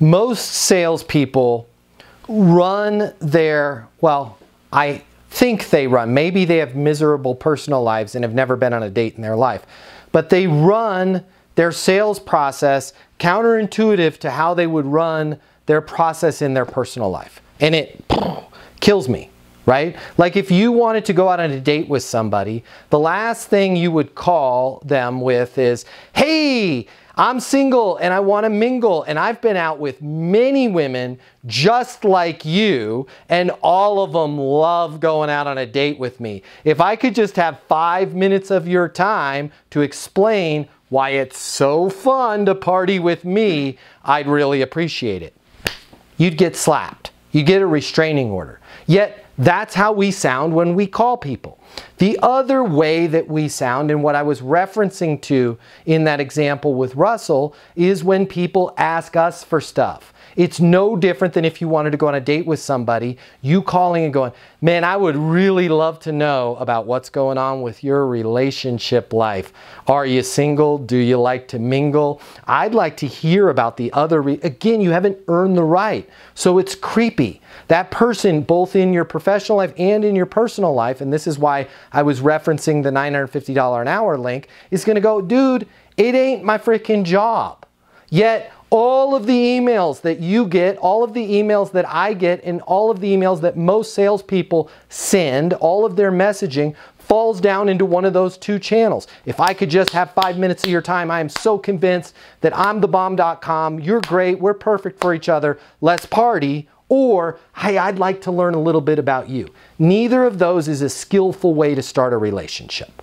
Most salespeople run their, well, I think they run, maybe they have miserable personal lives and have never been on a date in their life, but they run their sales process counterintuitive to how they would run their process in their personal life. And it kills me, right? Like if you wanted to go out on a date with somebody, the last thing you would call them with is, hey, I'm single and I want to mingle, and I've been out with many women just like you, and all of them love going out on a date with me. If I could just have 5 minutes of your time to explain why it's so fun to party with me, I'd really appreciate it. You'd get slapped. You'd get a restraining order. Yet that's how we sound when we call people. The other way that we sound, and what I was referencing to in that example with Russell, is when people ask us for stuff. It's no different than if you wanted to go on a date with somebody, you calling and going, man, I would really love to know about what's going on with your relationship life. Are you single? Do you like to mingle? I'd like to hear about the other, again, you haven't earned the right. So it's creepy. That person, both in your professional life and in your personal life, and this is why I was referencing the $950 an hour link, is gonna go, dude, it ain't my freaking job. Yet, all of the emails that you get, all of the emails that I get, and all of the emails that most salespeople send, all of their messaging falls down into one of those two channels. If I could just have 5 minutes of your time, I am so convinced that I'm thebomb.com, you're great, we're perfect for each other, let's party. Or, hey, I'd like to learn a little bit about you. Neither of those is a skillful way to start a relationship.